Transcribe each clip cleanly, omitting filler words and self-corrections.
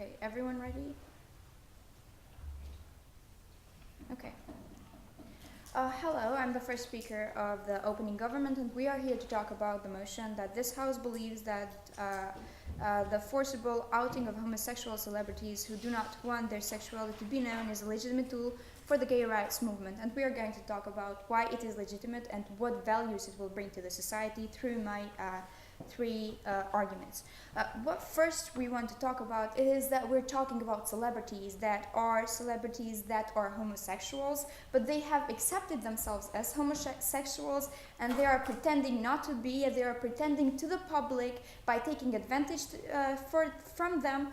Okay, everyone ready? Okay. Hello, I'm the first speaker of the opening government, and we are here to talk about the motion that this House believes that the forcible outing of homosexual celebrities who do not want their sexuality to be known is a legitimate tool for the gay rights movement. And we are going to talk about why it is legitimate and what values it will bring to the society through my three arguments. What first we want to talk about is that we're talking about celebrities that are homosexuals, but they have accepted themselves as homosexuals, and they are pretending not to be. They are pretending to the public by taking advantage from them.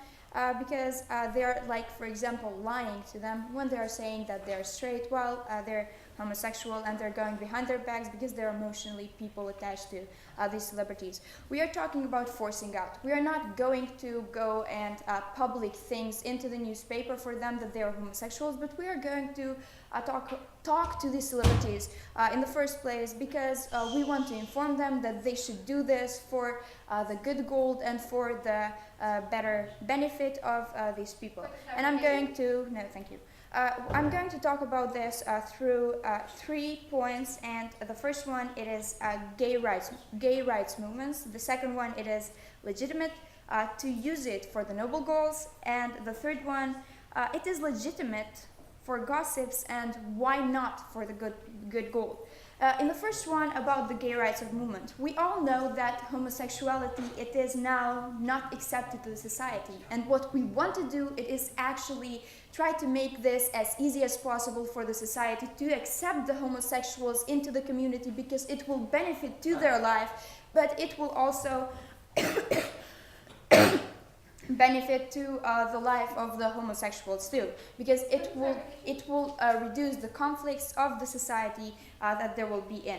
Because they are, like, for example, lying to them when they are saying that they're straight while they're homosexual, and they're going behind their backs because they're emotionally people attached to these celebrities. We are talking about forcing out. We are not going to go and public things into the newspaper for them that they are homosexuals, but we are going to talk to these celebrities in the first place because we want to inform them that they should do this for the good goal and for the better benefit of these people. And I'm going to, no, thank you. I'm going to talk about this through 3 points, and the first one, it is gay rights movements. The second one, it is legitimate to use it for the noble goals, and the third one, it is legitimate for gossips, and why not for the good goal. In the first one, about the gay rights of movement, we all know that homosexuality, it is now not accepted to the society, and what we want to do, it is actually try to make this as easy as possible for the society to accept the homosexuals into the community, because it will benefit to their life, but it will also benefit to the life of the homosexuals too, because it will reduce the conflicts of the society that there will be in.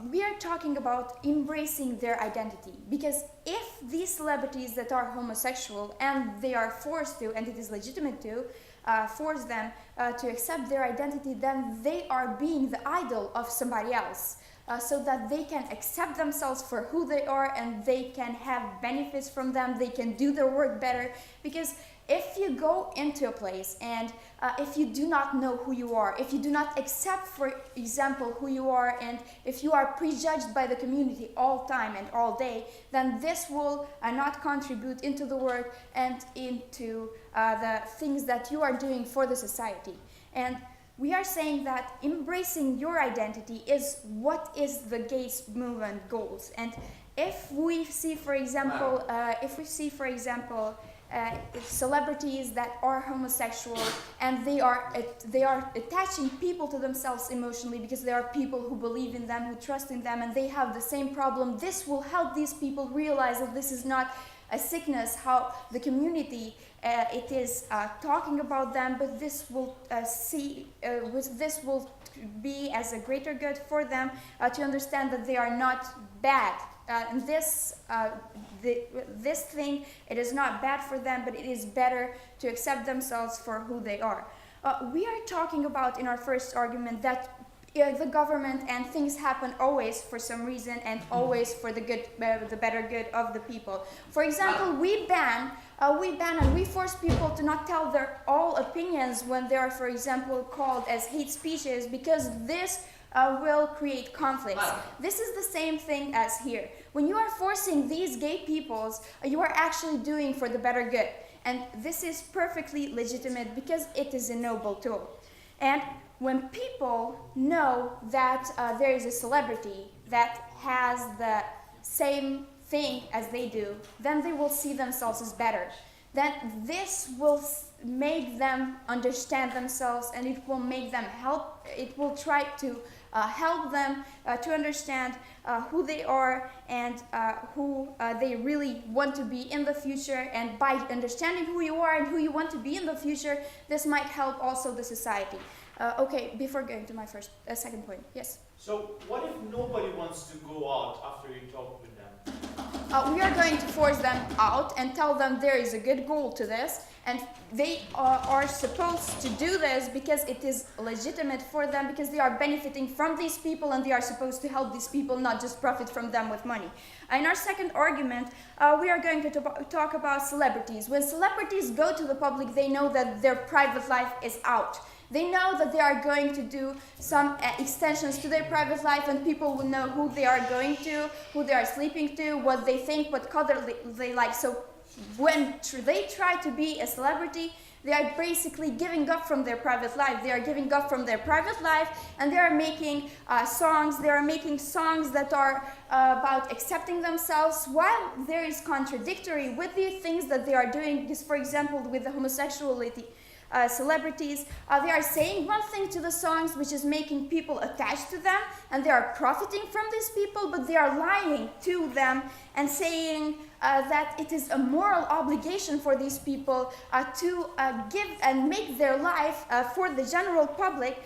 We are talking about embracing their identity, because if these celebrities that are homosexual and they are forced to, and it is legitimate to, force them to accept their identity, then they are being the idol of somebody else. So that they can accept themselves for who they are, and they can have benefits from them, they can do their work better. Because if you go into a place and if you do not know who you are, if you do not accept, for example, who you are, and if you are prejudged by the community all time and all day, then this will not contribute into the work and into the things that you are doing for the society. And we are saying that embracing your identity is what is the gay movement goals. And if we see, for example, celebrities that are homosexual, and they are attaching people to themselves emotionally because they are people who believe in them, who trust in them, and they have the same problem, this will help these people realize that this is not a sickness, how the community it is talking about them, but this will this will be as a greater good for them to understand that they are not bad. And this thing, it is not bad for them, but it is better to accept themselves for who they are. We are talking about in our first argument that the government and things happen always for some reason, and always for the good, the better good of the people. For example, we ban and we force people to not tell their all opinions when they are, for example, called as hate speeches, because this will create conflicts. This is the same thing as here. When you are forcing these gay peoples, you are actually doing for the better good. And this is perfectly legitimate because it is a noble tool. And when people know that there is a celebrity that has the same thing as they do, then they will see themselves as better. Then this will make them understand themselves, and it will make them help. It will try to help them to understand who they are and who they really want to be in the future. And by understanding who you are and who you want to be in the future, this might help also the society. Okay, before going to my second point, yes. So what if nobody wants to go out after you talk with them? We are going to force them out and tell them there is a good goal to this, and they are supposed to do this because it is legitimate for them, because they are benefiting from these people and they are supposed to help these people, not just profit from them with money. In our second argument, we are going to talk about celebrities. When celebrities go to the public, they know that their private life is out. They know that they are going to do some extensions to their private life, and people will know who they are going to, who they are sleeping to, what they think, what color they like. So when they try to be a celebrity, they are basically giving up from their private life. They are giving up from their private life, and they are making songs. They are making songs that are about accepting themselves, while there is contradictory with the things that they are doing. Because, for example, with the homosexuality, celebrities, they are saying one thing to the songs which is making people attached to them, and they are profiting from these people, but they are lying to them and saying that it is a moral obligation for these people to give and make their life for the general public,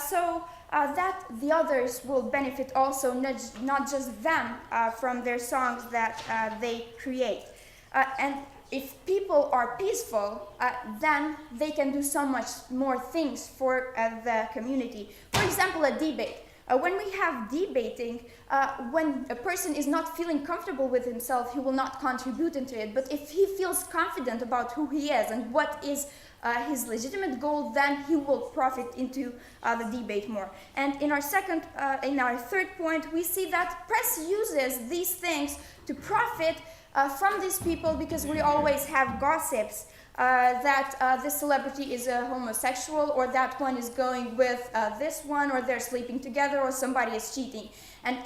so that the others will benefit also, not just them, from their songs that they create. And if people are peaceful, then they can do so much more things for the community. For example, a debate. When we have debating, when a person is not feeling comfortable with himself, he will not contribute into it. But if he feels confident about who he is and what is his legitimate goal, then he will profit into the debate more. And in our third point, we see that press uses these things to profit from these people, because we always have gossips that this celebrity is a homosexual, or that one is going with this one, or they're sleeping together, or somebody is cheating. And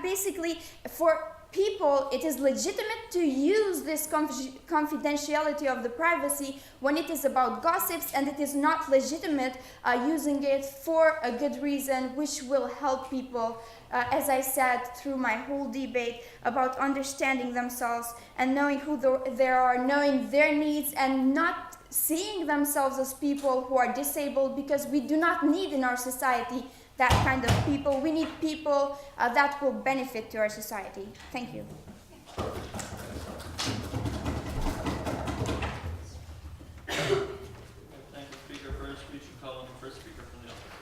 basically, for people, it is legitimate to use this confidentiality of the privacy when it is about gossips, and it is not legitimate using it for a good reason, which will help people, as I said, through my whole debate, about understanding themselves and knowing who they are, knowing their needs, and not seeing themselves as people who are disabled, because we do not need in our society that kind of people. We need people that will benefit to our society. Thank you. Thank the speaker for his speech, and call on the first speaker from the audience.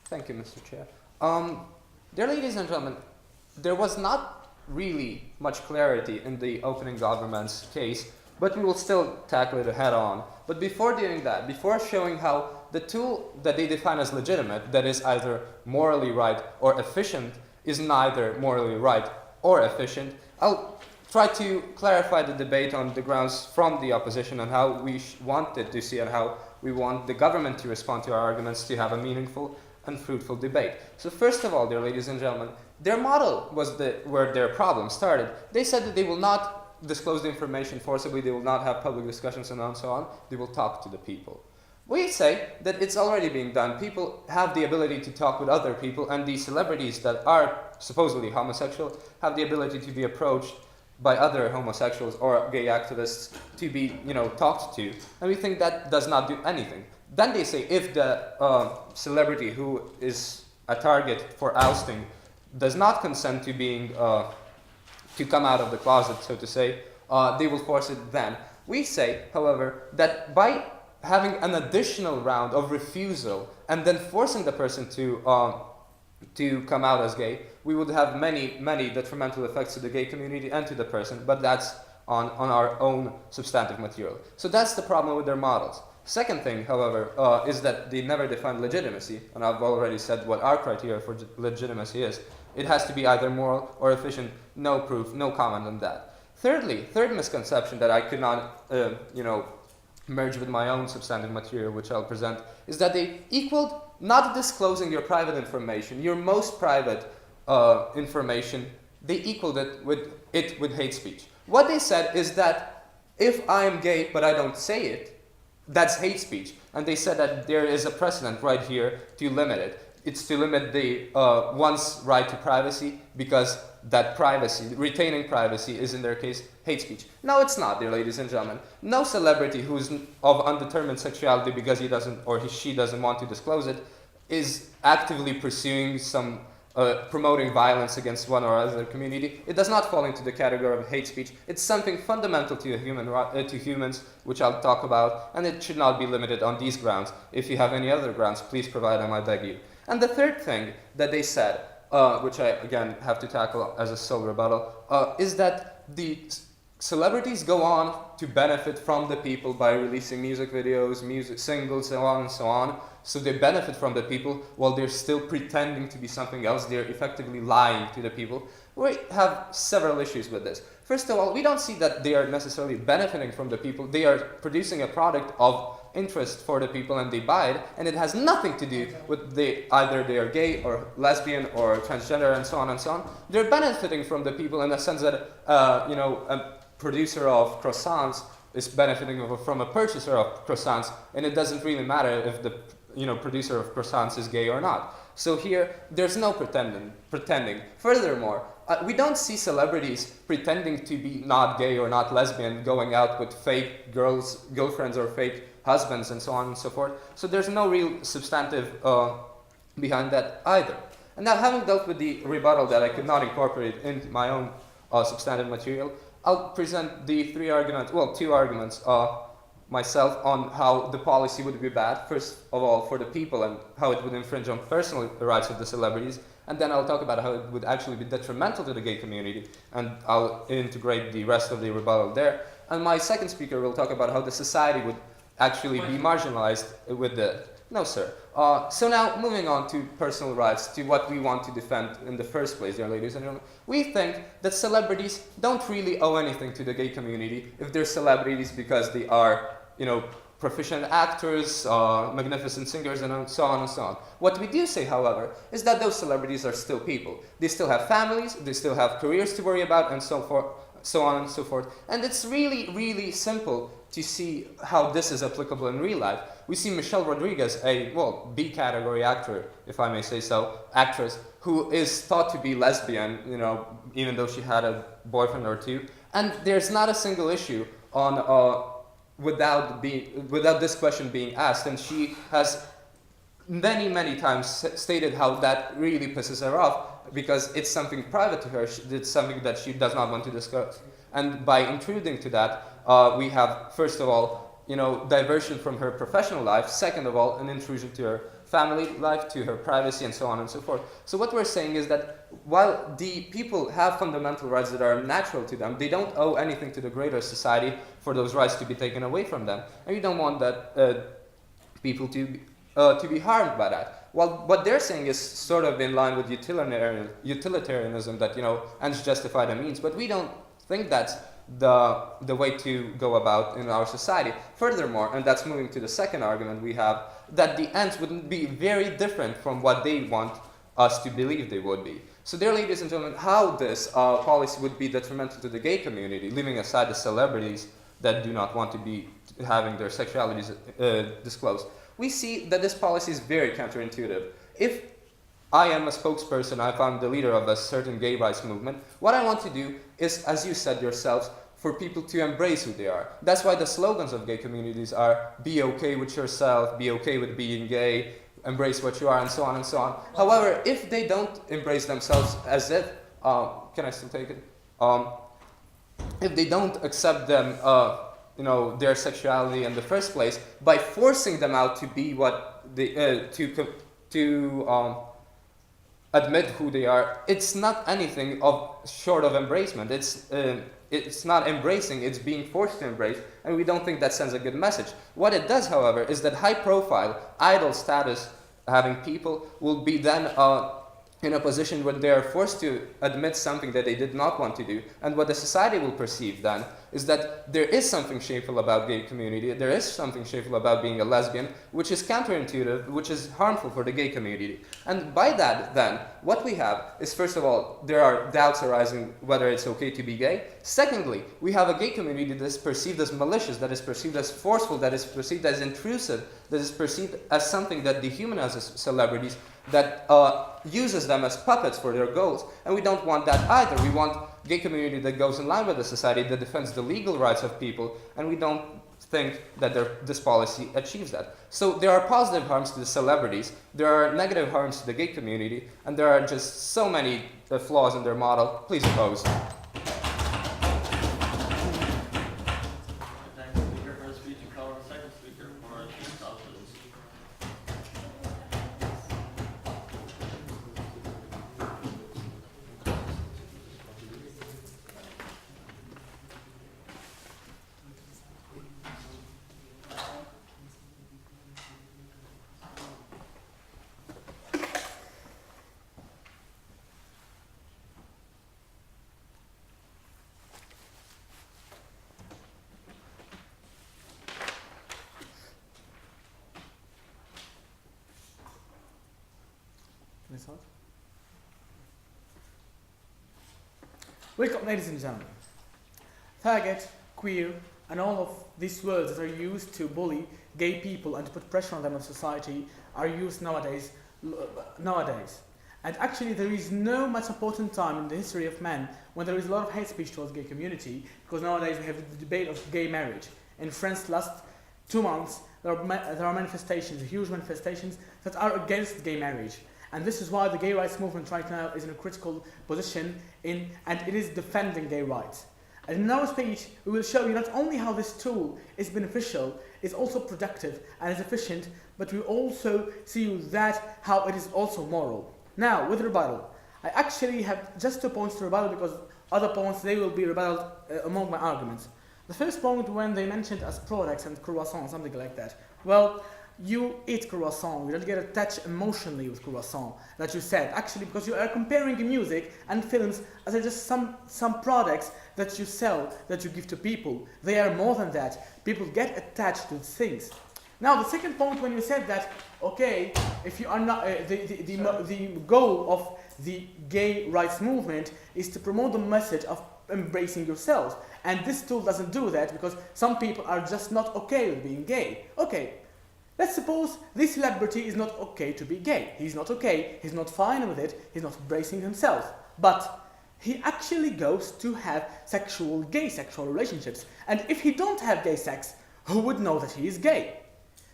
Thank you, Mr. Chair. Dear ladies and gentlemen, there was not really much clarity in the opening government's case, but we will still tackle it head on. But before doing that, before showing how the tool that they define as legitimate, that is either morally right or efficient, is neither morally right or efficient, I'll try to clarify the debate on the grounds from the opposition on how we wanted to see and how we want the government to respond to our arguments to have a meaningful and fruitful debate. So first of all, dear ladies and gentlemen, their model was where their problem started. They said that they will not disclose the information forcibly, they will not have public discussions and so on, they will talk to the people. We say that it's already being done. People have the ability to talk with other people, and these celebrities that are supposedly homosexual have the ability to be approached by other homosexuals or gay activists to be, talked to, and we think that does not do anything. Then they say if the celebrity who is a target for ousting does not consent to being to come out of the closet, so to say, they will force it then. We say, however, that by having an additional round of refusal and then forcing the person to come out as gay, we would have many, many detrimental effects to the gay community and to the person, but that's on our own substantive material. So that's the problem with their models. Second thing, however, is that they never define legitimacy, and I've already said what our criteria for legitimacy is. It has to be either moral or efficient, no proof, no comment on that. Thirdly, third misconception that I could not, merge with my own substantive material, which I'll present, is that they equaled not disclosing your private information, your most private information, they equaled it with hate speech. What they said is that if I am gay but I don't say it, that's hate speech. And they said that there is a precedent right here to limit it. it's to limit the one's right to privacy, because that privacy, retaining privacy, is in their case hate speech. No, it's not, dear ladies and gentlemen. No celebrity who's of undetermined sexuality because he doesn't or she doesn't want to disclose it is actively pursuing some promoting violence against one or other community. It does not fall into the category of hate speech. It's something fundamental to to humans, which I'll talk about, and it should not be limited on these grounds. If you have any other grounds, please provide them, I beg you. And the third thing that they said, which I again have to tackle as a sole rebuttal, is that the celebrities go on to benefit from the people by releasing music videos, music singles, so on and so on. So they benefit from the people while they're still pretending to be something else. They're effectively lying to the people. We have several issues with this. First of all, we don't see that they are necessarily benefiting from the people. They are producing a product of interest for the people and they buy it, and it has nothing to do with either they are gay or lesbian or transgender and so on and so on. They're benefiting from the people in the sense that a producer of croissants is benefiting from a purchaser of croissants, and it doesn't really matter if the producer of croissants is gay or not. So here, there's no pretending. Furthermore, we don't see celebrities pretending to be not gay or not lesbian, going out with fake girlfriends or fake husbands and so on and so forth. So there's no real substantive behind that either. And now, having dealt with the rebuttal that I could not incorporate into my own substantive material, I'll present the two arguments myself on how the policy would be bad, first of all for the people and how it would infringe on personal rights of the celebrities, and then I'll talk about how it would actually be detrimental to the gay community, and I'll integrate the rest of the rebuttal there. And my second speaker will talk about how the society would actually be marginalized with it. No, sir. So now, moving on to personal rights, to what we want to defend in the first place, dear ladies and gentlemen. We think that celebrities don't really owe anything to the gay community if they're celebrities because they are, proficient actors, magnificent singers, and so on and so on. What we do say, however, is that those celebrities are still people. They still have families, they still have careers to worry about, and so on and so forth. And it's really, really simple to see how this is applicable in real life. We see Michelle Rodriguez, a B category actor, if I may say so, actress, who is thought to be lesbian, even though she had a boyfriend or two. And there's not a single issue on without this question being asked, and she has many, many times stated how that really pisses her off because it's something private to her. It's something that she does not want to discuss. And by intruding to that, we have, first of all, diversion from her professional life. Second of all, an intrusion to her family life, to her privacy, and so on and so forth. So what we're saying is that while the people have fundamental rights that are natural to them, they don't owe anything to the greater society for those rights to be taken away from them. And we don't want that people to be harmed by that. Well, what they're saying is sort of in line with utilitarianism, that ends justify the means, but we don't think that's the way to go about in our society. Furthermore, and that's moving to the second argument we have, that the ends would be very different from what they want us to believe they would be. So dear ladies and gentlemen, how this policy would be detrimental to the gay community, leaving aside the celebrities that do not want to be having their sexualities disclosed, we see that this policy is very counterintuitive. If I am a spokesperson, if I'm the leader of a certain gay rights movement, what I want to do is, as you said yourselves, for people to embrace who they are. That's why the slogans of gay communities are be okay with yourself, be okay with being gay, embrace what you are, and so on and so on. However, if they don't embrace themselves as if, can I still take it? If they don't accept them, their sexuality in the first place, by forcing them out to be what they, to admit who they are, it's not anything short of embracement. It's not embracing, it's being forced to embrace, and we don't think that sends a good message. What it does, however, is that high-profile, idol status having people will be then in a position where they are forced to admit something that they did not want to do, and what the society will perceive then is that there is something shameful about gay community, there is something shameful about being a lesbian, which is counterintuitive, which is harmful for the gay community. And by that, then, what we have is, first of all, there are doubts arising whether it's okay to be gay. Secondly, we have a gay community that is perceived as malicious, that is perceived as forceful, that is perceived as intrusive, that is perceived as something that dehumanizes celebrities, that uses them as puppets for their goals. And we don't want that either. We want gay community that goes in line with the society, that defends the legal rights of people, and we don't think that this policy achieves that. So there are positive harms to the celebrities, there are negative harms to the gay community, and there are just so many flaws in their model. Please oppose. Thank the speaker for his speech and call on the second speaker for his responses. Welcome, ladies and gentlemen. Faggot, queer, and all of these words that are used to bully gay people and to put pressure on them in society are used nowadays. And actually, there is no much important time in the history of man when there is a lot of hate speech towards gay community, because nowadays we have the debate of gay marriage. In France, last 2 months, there are manifestations, huge manifestations that are against gay marriage. And this is why the gay rights movement right now is in a critical position and it is defending gay rights. And in our speech, we will show you not only how this tool is beneficial, is also productive and is efficient, but we also see you that how it is also moral. Now, with rebuttal, I actually have just 2 points to rebuttal because other points, they will be rebutted among my arguments. The first point, when they mentioned as products and croissant, something like that. Well, you eat croissant, you don't get attached emotionally with croissant, that you said, actually, because you are comparing music and films as are just some products that you sell, that you give to people. They are more than that. People get attached to things. Now, the second point, when you said that, okay, if you are not, the goal of the gay rights movement is to promote the message of embracing yourselves. And this tool doesn't do that because some people are just not okay with being gay. Okay. Let's suppose this celebrity is not okay to be gay. He's not okay, he's not fine with it, he's not embracing himself. But he actually goes to have gay sexual relationships. And if he don't have gay sex, who would know that he is gay?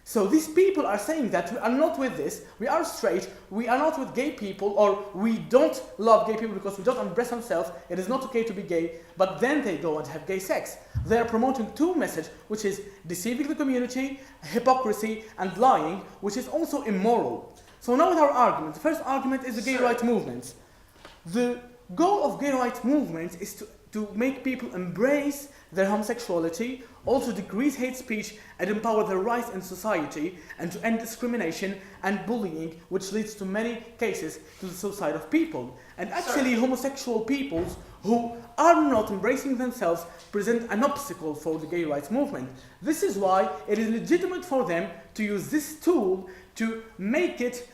So these people are saying that we are not with this, we are straight, we are not with gay people, or we don't love gay people because we don't embrace ourselves, it is not okay to be gay, but then they go and have gay sex. They are promoting two messages, which is deceiving the community, hypocrisy, and lying, which is also immoral. So now with our argument, the first argument is the gay rights movement. The goal of gay rights movement is to make people embrace their homosexuality, also decrease hate speech and empower their rights in society, and to end discrimination and bullying, which leads to many cases to the suicide of people. And actually, homosexual peoples who are not embracing themselves present an obstacle for the gay rights movement. This is why it is legitimate for them to use this tool to make it,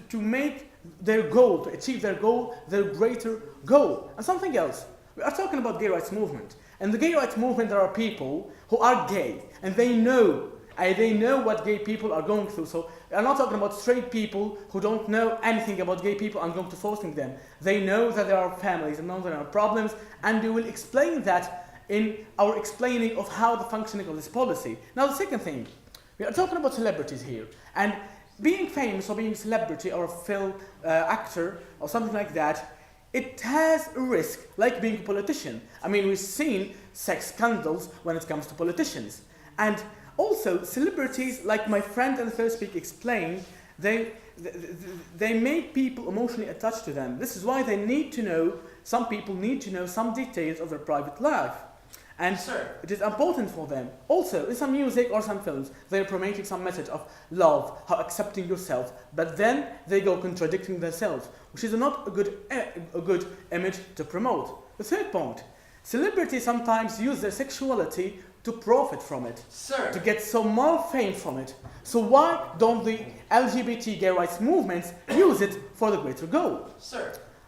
to make their goal, to achieve their goal, their greater goal. And something else, we are talking about gay rights movement. In the gay rights movement, there are people who are gay, and they know what gay people are going through. So I'm not talking about straight people who don't know anything about gay people and going to forcing them. They know that there are families and know there are problems, and they will explain that in our explaining of how the functioning of this policy. Now, the second thing, we are talking about celebrities here, and being famous or being a celebrity or a film actor or something like that, it has a risk, like being a politician. I mean, we've seen sex scandals when it comes to politicians. And also, celebrities, like my friend and the first speaker explained, they make people emotionally attached to them. This is why they need to know, some people need to know some details of their private life. And it is important for them. Also, in some music or some films, they're promoting some message of love, how accepting yourself, but then they go contradicting themselves, which is not a good image to promote. The third point, celebrities sometimes use their sexuality to profit from it, to get some more fame from it. So why don't the LGBT gay rights movements use it for the greater goal?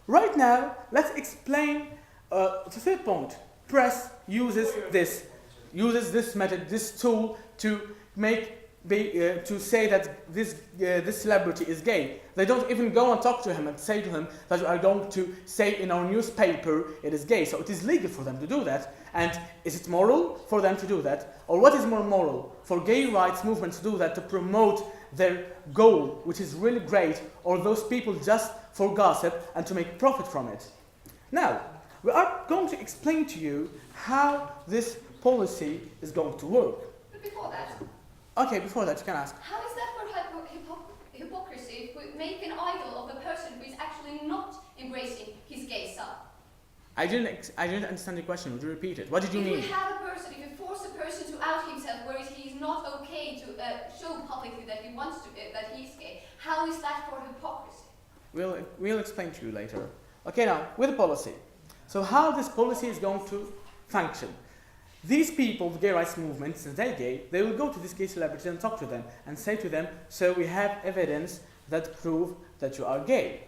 Right now, let's explain the third point. Press uses this method, this tool, to make to say that this celebrity is gay. They don't even go and talk to him and say to him that we are going to say in our newspaper it is gay. So it is legal for them to do that. And is it moral for them to do that? Or what is more moral? For gay rights movements to do that, to promote their goal, which is really great, or those people just for gossip and to make profit from it? Now, we are going to explain to you how this policy is going to work. But before that, Okay, before that, you can ask. how is that for hypocrisy if we make an idol of a person who is actually not embracing his gay side? I didn't understand the question. Would you repeat it? What did you If mean? we have a person, if we force a person to out himself, whereas he is not okay to show publicly that he wants to, that he is gay, how is that for hypocrisy? We'll explain to you later. Okay, now, with the policy. So how this policy is going to function. These people, the gay rights movement, since they're gay, they will go to these gay celebrities and talk to them and say to them, so we have evidence that prove that you are gay.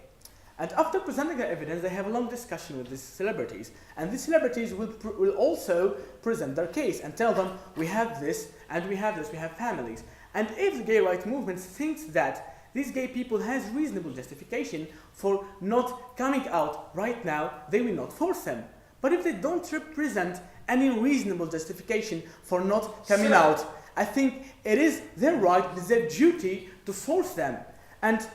And after presenting the evidence, they have a long discussion with these celebrities. And these celebrities will also present their case and tell them, we have this, and we have this, we have families. And if the gay rights movement thinks that these gay people has reasonable justification for not coming out right now, they will not force them. But if they don't represent any reasonable justification for not coming out, I think it is their right, it is their duty to force them. And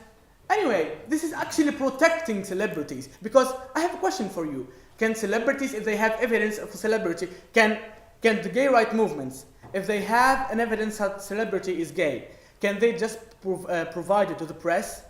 anyway, this is actually protecting celebrities, because I have a question for you. Can celebrities, if they have evidence of a celebrity, can the gay rights movements, if they have an evidence that celebrity is gay, can they just provide it to the press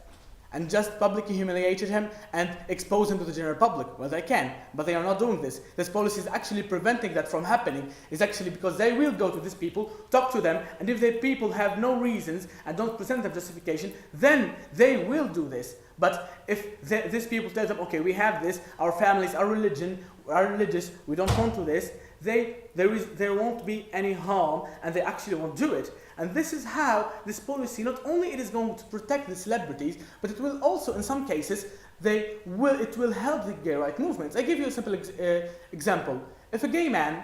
and just publicly humiliated him and expose him to the general public? Well, they can, but they are not doing this. This policy is actually preventing that from happening. It's actually because they will go to these people, talk to them, and if the people have no reasons and don't present their justification, then they will do this. But if these people tell them, okay, we have this, our families, our religion, are religious, we don't want to this, there won't be any harm, and they actually won't do it. And this is how this policy, not only it is going to protect the celebrities, but it will also, in some cases, it will help the gay rights movements. I give you a simple example. If a gay man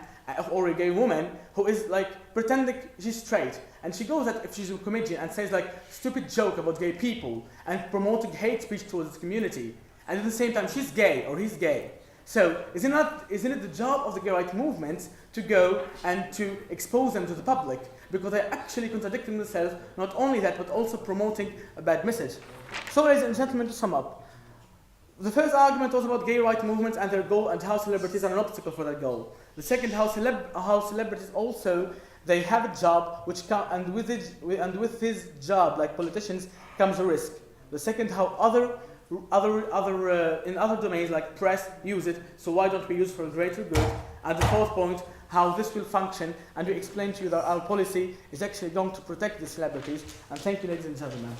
or a gay woman who is like pretending she's straight, and she goes out, if she's a comedian, and says like stupid joke about gay people and promoting hate speech towards the community, and at the same time she's gay or he's gay. So isn't it the job of the gay rights movements to go and to expose them to the public? Because they're actually contradicting themselves, not only that, but also promoting a bad message. So ladies and gentlemen, to sum up, the first argument was about gay rights movements and their goal and how celebrities are an obstacle for that goal. The second, how celebrities also, they have a job and with his job, like politicians, comes a risk. The second, how in other domains like press use it, so why don't we use it for a greater good? And the fourth point, how this will function, and we explain to you that our policy is actually going to protect the celebrities. And thank you, ladies and gentlemen.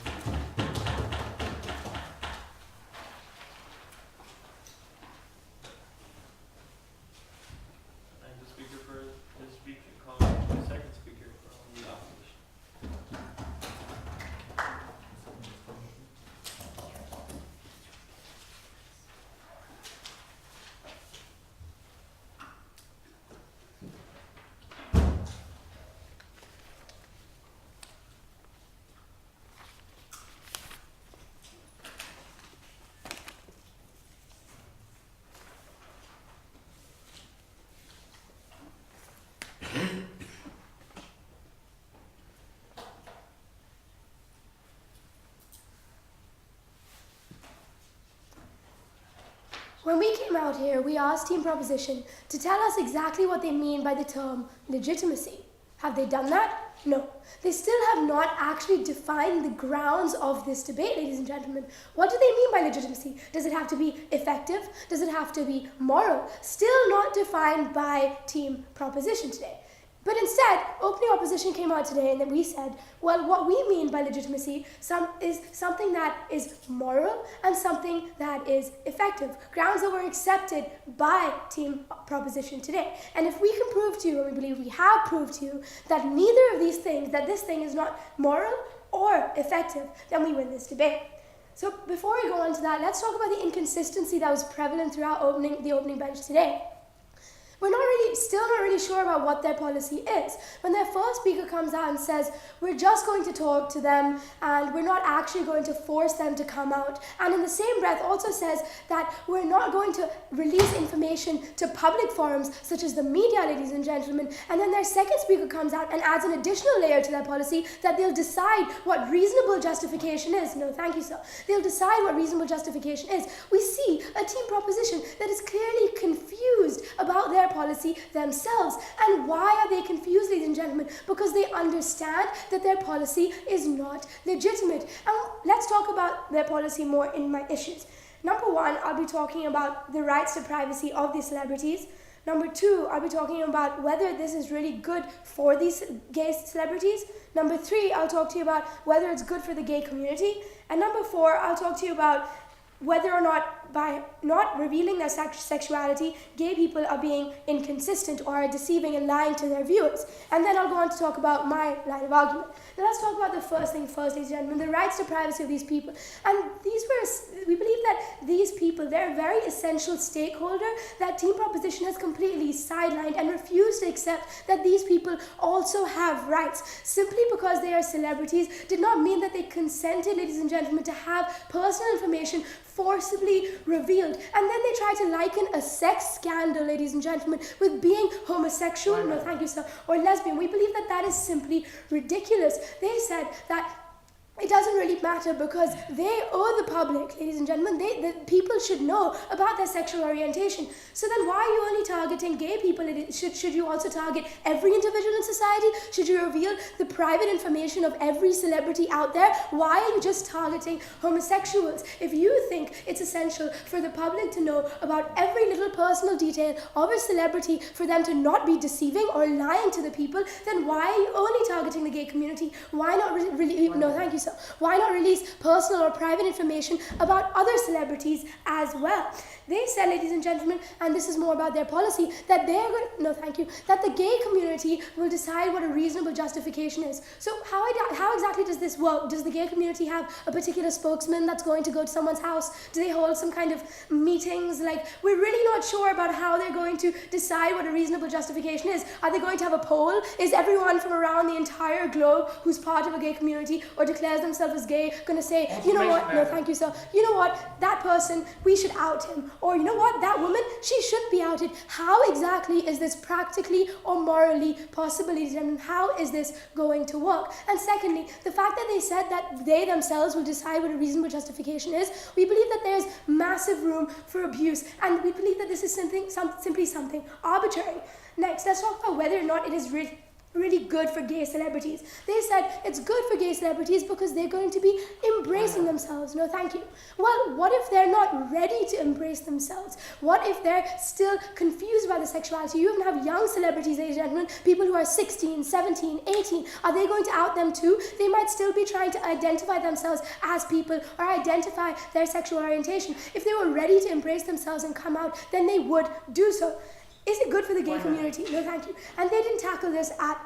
Thank the speaker for his speech and comment. The second speaker from the opposition. When we came out here, we asked Team Proposition to tell us exactly what they mean by the term legitimacy. Have they done that? No. They still have not actually defined the grounds of this debate, ladies and gentlemen. What do they mean by legitimacy? Does it have to be effective? Does it have to be moral? Still not defined by Team Proposition today. But instead, opening opposition came out today and then we said, well, what we mean by legitimacy is something that is moral and something that is effective. Grounds that were accepted by Team Proposition today. And if we can prove to you, and we believe we have proved to you, that neither of these things, that this thing is not moral or effective, then we win this debate. So before we go on to that, let's talk about the inconsistency that was prevalent throughout the opening bench today. still not really sure about what their policy is. When their first speaker comes out and says, we're just going to talk to them and we're not actually going to force them to come out, and in the same breath also says that we're not going to release information to public forums such as the media, ladies and gentlemen, and then their second speaker comes out and adds an additional layer to their policy that they'll decide what reasonable justification is. No, thank you, sir. They'll decide what reasonable justification is. We see a team proposition that is clearly confused about their policy themselves. And why are they confused, ladies and gentlemen? Because they understand that their policy is not legitimate. And let's talk about their policy more in my issues. Number one, I'll be talking about the rights to privacy of these celebrities. Number two, I'll be talking about whether this is really good for these gay celebrities. Number three, I'll talk to you about whether it's good for the gay community. And number four, I'll talk to you about whether or not by not revealing their sexuality, gay people are being inconsistent or are deceiving and lying to their viewers. And then I'll go on to talk about my line of argument. Now let's talk about the first thing first, ladies and gentlemen, the rights to privacy of these people. And we believe that these people, they're a very essential stakeholder that team proposition has completely sidelined and refused to accept that these people also have rights. Simply because they are celebrities did not mean that they consented, ladies and gentlemen, to have personal information forcibly revealed. And then they try to liken a sex scandal, ladies and gentlemen, with being homosexual, no thank you sir, or lesbian. We believe that that is simply ridiculous. They said that it doesn't really matter because they owe the public, ladies and gentlemen, the people should know about their sexual orientation. So then why are you only targeting gay people? Should you also target every individual in society? Should you reveal the private information of every celebrity out there? Why are you just targeting homosexuals? If you think it's essential for the public to know about every little personal detail of a celebrity for them to not be deceiving or lying to the people, then why are you only targeting the gay community? Why not no, thank you, sir. Why not release personal or private information about other celebrities as well? They said, ladies and gentlemen, and this is more about their policy, that that the gay community will decide what a reasonable justification is. So how exactly does this work? Does the gay community have a particular spokesman that's going to go to someone's house? Do they hold some kind of meetings? Like, we're really not sure about how they're going to decide what a reasonable justification is. Are they going to have a poll? Is everyone from around the entire globe who's part of a gay community or declares themselves as gay going to say, you know what, no thank you sir, you know what, that person, we should out him, or you know what, that woman, she should be outed? How exactly is this practically or morally possible, ladies and gentlemen? How is this going to work? And secondly, the fact that they said that they themselves will decide what a reasonable justification is, we believe that there's massive room for abuse, and we believe that this is simply something arbitrary. Next, let's talk about whether or not it is really good for gay celebrities. They said it's good for gay celebrities because they're going to be embracing themselves. No, thank you. Well, what if they're not ready to embrace themselves? What if they're still confused by the sexuality? You even have young celebrities, ladies and gentlemen, people who are 16, 17, 18. Are they going to out them too? They might still be trying to identify themselves as people or identify their sexual orientation. If they were ready to embrace themselves and come out, then they would do so. Is it good for the gay community? No, thank you. And they didn't tackle this at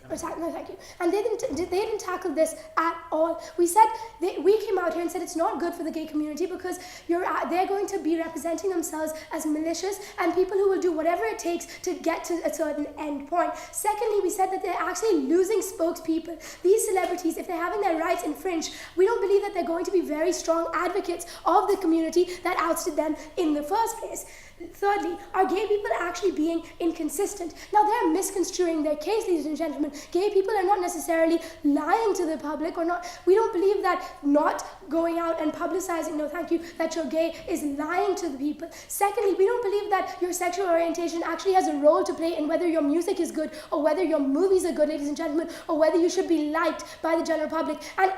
no, thank you. And they didn't tackle this at all. We came out here and said it's not good for the gay community because they're going to be representing themselves as malicious and people who will do whatever it takes to get to a certain end point. Secondly, we said that they're actually losing spokespeople. These celebrities, if they're having their rights infringed, we don't believe that they're going to be very strong advocates of the community that ousted them in the first place. Thirdly, are gay people actually being inconsistent? Now, they're misconstruing their case, ladies and gentlemen. Gay people are not necessarily lying to the public or not. We don't believe that not going out and publicizing, no thank you, that you're gay is lying to the people. Secondly, we don't believe that your sexual orientation actually has a role to play in whether your music is good or whether your movies are good, ladies and gentlemen, or whether you should be liked by the general public. And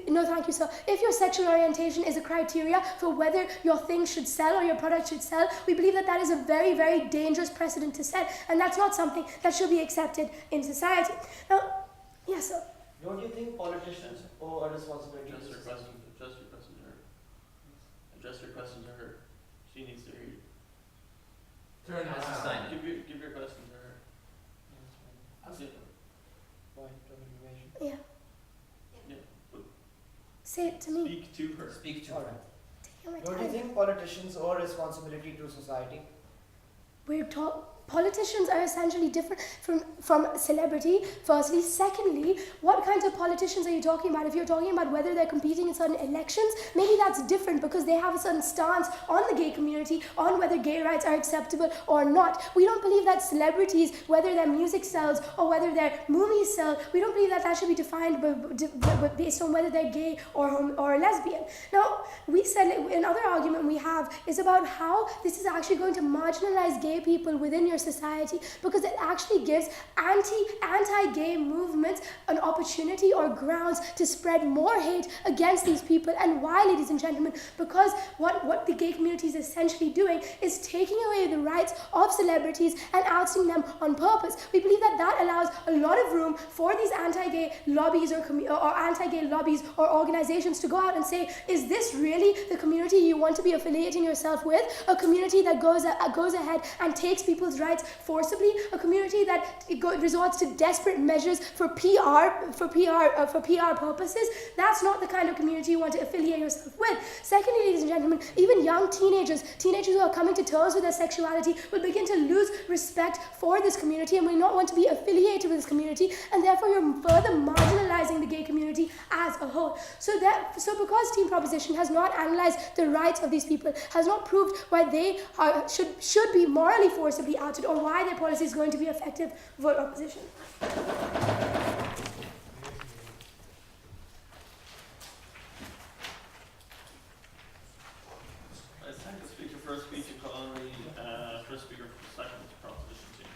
no thank you, sir, if your sexual orientation is a criteria for whether your thing should sell or your product should sell, we believe that that is a very, very dangerous precedent to set, and that's not something that should be accepted in society. Now, yes, sir. Don't you think politicians owe a responsibility to Address your society? question to her. Address your question to her. She needs to hear you. Turn around. Give your question to her. Yeah. Yeah. Say it to me. Speak to her. Speak to her. Take my Don't you time. think politicians owe a responsibility to society? Politicians are essentially different from celebrity, firstly. Secondly, what kinds of politicians are you talking about? If you're talking about whether they're competing in certain elections, maybe that's different because they have a certain stance on the gay community, on whether gay rights are acceptable or not. We don't believe that celebrities, whether their music sells or whether their movies sell, we don't believe that that should be defined based on whether they're gay or lesbian. Now, we said another argument we have is about how this is actually going to marginalize gay people within your society, because it actually gives anti-gay movements an opportunity or grounds to spread more hate against these people. And why, ladies and gentlemen? Because what the gay community is essentially doing is taking away the rights of celebrities and ousting them on purpose. We believe that that allows a lot of room for these anti-gay lobbies or anti-gay lobbies or organizations to go out and say, is this really the community you want to be affiliating yourself with? A community that goes ahead and takes people's rights forcibly, a community that resorts to desperate measures for PR purposes. That's not the kind of community you want to affiliate yourself with. Secondly, ladies and gentlemen, even young teenagers who are coming to terms with their sexuality will begin to lose respect for this community and will not want to be affiliated with this community, and therefore you're further marginalizing the gay community as a whole. So because Team Proposition has not analyzed the rights of these people, has not proved why they should be morally forcibly outed or why their policy is going to be effective, vote opposition. I thank the speaker for a speech economy, first speaker for second proposition team.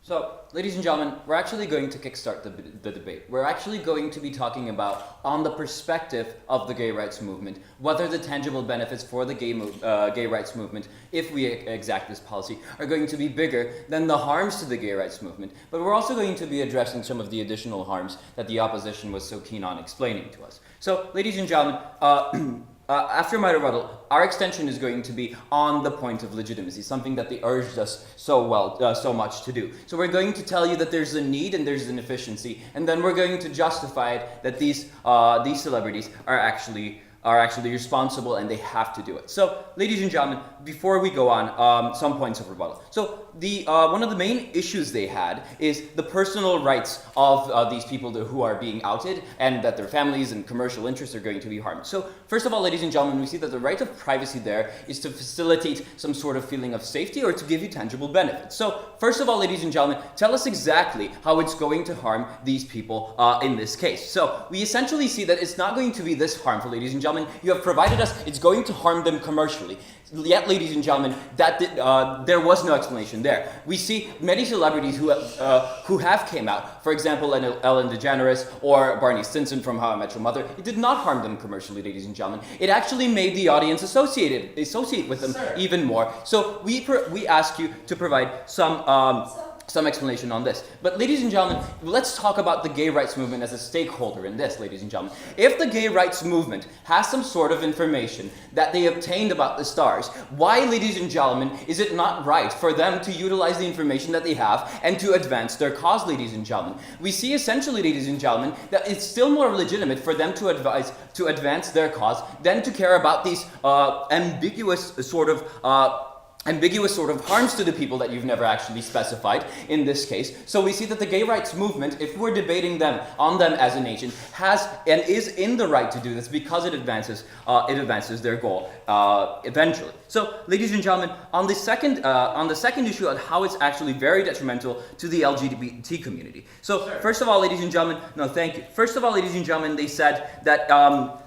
So, ladies and gentlemen, we're actually going to kickstart the debate. We're actually going to be talking about, on the perspective of the gay rights movement, whether the tangible benefits for the gay rights movement, if we exact this policy, are going to be bigger than the harms to the gay rights movement. But we're also going to be addressing some of the additional harms that the opposition was so keen on explaining to us. So, ladies and gentlemen, after my rebuttal, our extension is going to be on the point of legitimacy, something that they urged us so much to do. So we're going to tell you that there's a need and there's an efficiency, and then we're going to justify it that these celebrities are actually responsible and they have to do it. So, ladies and gentlemen, before we go on, some points of rebuttal. So, one of the main issues they had is the personal rights of these people who are being outed, and that their families and commercial interests are going to be harmed. So, first of all, ladies and gentlemen, we see that the right of privacy there is to facilitate some sort of feeling of safety or to give you tangible benefits. So, first of all, ladies and gentlemen, tell us exactly how it's going to harm these people in this case. So, we essentially see that it's not going to be this harmful, ladies and gentlemen. You have provided us, it's going to harm them commercially. Yet, ladies and gentlemen, there was no explanation there. We see many celebrities who have came out. For example, Ellen DeGeneres or Barney Stinson from How I Met Your Mother. It did not harm them commercially, ladies and gentlemen. It actually made the audience associate with them even more. So we ask you to provide some explanation on this. But ladies and gentlemen, let's talk about the gay rights movement as a stakeholder in this, ladies and gentlemen. If the gay rights movement has some sort of information that they obtained about the stars, why, ladies and gentlemen, is it not right for them to utilize the information that they have and to advance their cause, ladies and gentlemen? We see essentially, ladies and gentlemen, that it's still more legitimate for them to advance their cause than to care about these ambiguous sort of harms to the people that you've never actually specified in this case. So we see that the gay rights movement, if we're debating on them as a nation, has and is in the right to do this because it advances their goal eventually. So, ladies and gentlemen, on the second issue on how it's actually very detrimental to the LGBT community. So, first of all, ladies and gentlemen, they said that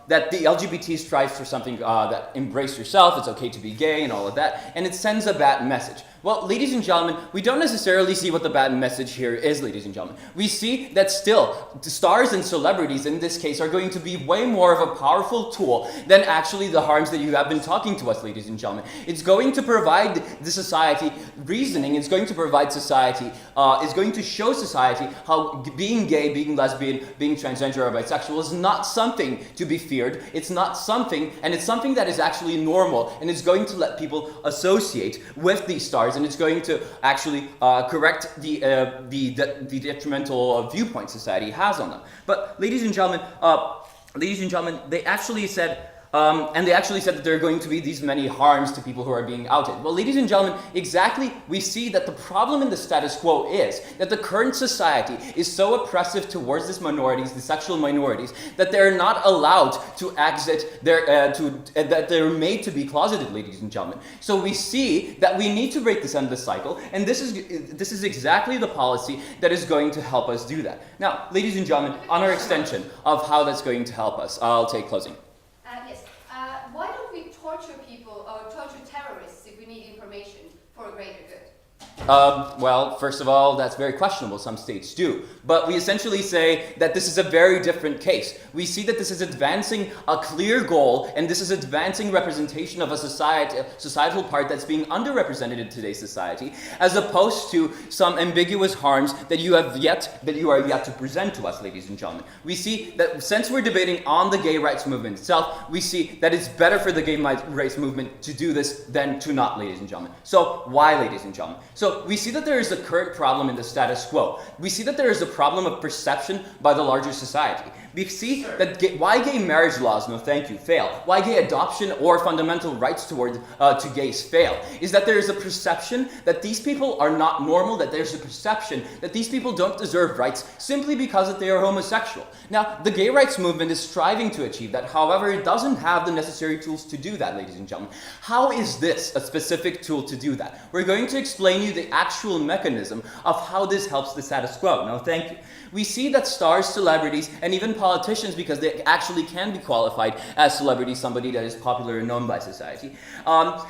that the LGBT strives for something that embrace yourself, it's okay to be gay and all of that, and it sends a bad message. Well, ladies and gentlemen, we don't necessarily see what the bad message here is, ladies and gentlemen. We see that still, stars and celebrities in this case are going to be way more of a powerful tool than actually the harms that you have been talking to us, ladies and gentlemen. It's going to provide the society reasoning, it's going to provide society, it's going to show society how being gay, being lesbian, being transgender or bisexual is not something to be feared, it's not something, and it's something that is actually normal, and it's going to let people associate with these stars stars, and it's going to actually correct the detrimental viewpoint society has on them. But ladies and gentlemen, they actually said. And they actually said that there are going to be these many harms to people who are being outed. Well, ladies and gentlemen, exactly, we see that the problem in the status quo is that the current society is so oppressive towards these minorities, the sexual minorities, that they're not allowed to exit that they're made to be closeted, ladies and gentlemen. So we see that we need to break this endless cycle, and this is exactly the policy that is going to help us do that. Now, ladies and gentlemen, on our extension of how that's going to help us, I'll take closing. Yes. Why don't we torture people or torture terrorists if we need information for a greater good? Well, first of all, that's very questionable. Some states do. But we essentially say that this is a very different case. We see that this is advancing a clear goal, and this is advancing representation of a societal part that's being underrepresented in today's society, as opposed to some ambiguous harms that you are yet to present to us, ladies and gentlemen. We see that since we're debating on the gay rights movement itself, we see that it's better for the gay rights movement to do this than to not, ladies and gentlemen. So why, ladies and gentlemen? So we see that there is a current problem in the status quo. We see that there is a problem of perception by the larger society. We see that why gay marriage laws, no thank you, fail. Why gay adoption or fundamental rights to gays fail is that there is a perception that these people are not normal, that there's a perception that these people don't deserve rights simply because that they are homosexual. Now, the gay rights movement is striving to achieve that. However, it doesn't have the necessary tools to do that, ladies and gentlemen. How is this a specific tool to do that? We're going to explain you the actual mechanism of how this helps the status quo. No, thank you. We see that stars, celebrities, and even politicians, because they actually can be qualified as celebrities, somebody that is popular and known by society,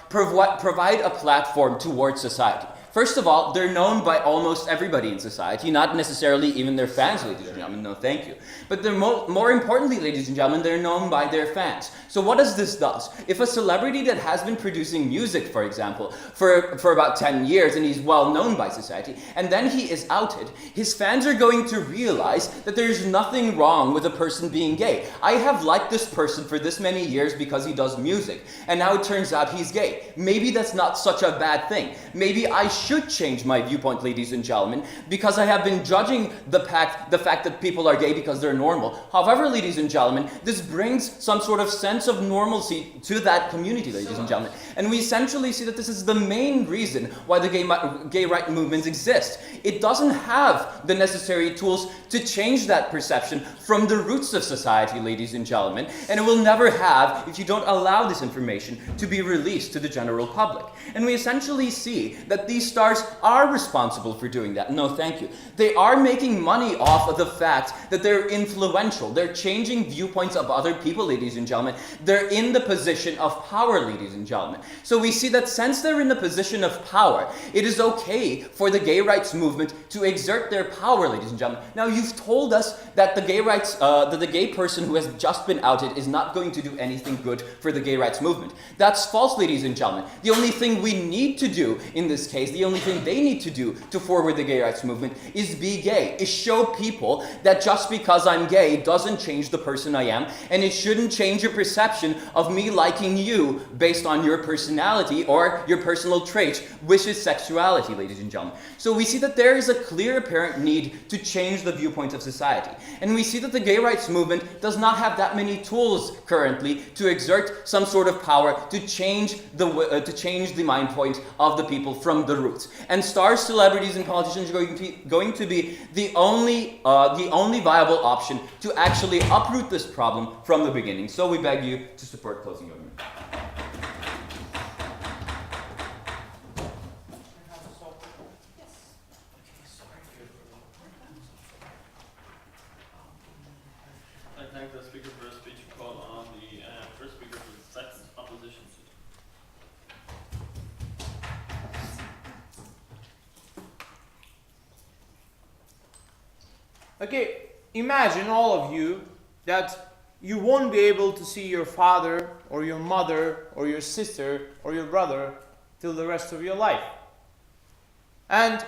provide a platform towards society. First of all, they're known by almost everybody in society, not necessarily even their fans, ladies and gentlemen, no thank you. But they're more importantly, ladies and gentlemen, they're known by their fans. So what does this do? If a celebrity that has been producing music, for example, for about 10 years, and he's well known by society, and then he is outed, his fans are going to realize that there's nothing wrong with a person being gay. I have liked this person for this many years because he does music, and now it turns out he's gay. Maybe that's not such a bad thing. Maybe I should change my viewpoint, ladies and gentlemen, because I have been judging the fact that people are gay because they're normal. However, ladies and gentlemen, this brings some sort of sense of normalcy to that community, ladies and gentlemen. And we essentially see that this is the main reason why the gay right movements exist. It doesn't have the necessary tools to change that perception from the roots of society, ladies and gentlemen, and it will never have if you don't allow this information to be released to the general public. And we essentially see that these stars are responsible for doing that. No, thank you. They are making money off of the fact that they're influential. They're changing viewpoints of other people, ladies and gentlemen. They're in the position of power, ladies and gentlemen. So we see that since they're in the position of power, it is okay for the gay rights movement to exert their power, ladies and gentlemen. Now, you've told us that the gay person who has just been outed is not going to do anything good for the gay rights movement. That's false, ladies and gentlemen. The only thing we need to do in this case, the only thing they need to do to forward the gay rights movement is be gay, is show people that just because I'm gay doesn't change the person I am, and it shouldn't change your perception of me liking you based on your personality or your personal traits, which is sexuality, ladies and gentlemen. So we see that there is a clear apparent need to change the viewpoint of society. And we see that the gay rights movement does not have that many tools currently to exert some sort of power to change the mind point of the people from the roots. And stars, celebrities, and politicians are going to be the only viable option to actually uproot this problem from the beginning. So we beg you to support closing government. I thank the speaker for a speech called on the first speaker for the sex opposition suit. Okay, imagine all of you that you won't be able to see your father or your mother or your sister or your brother till the rest of your life. And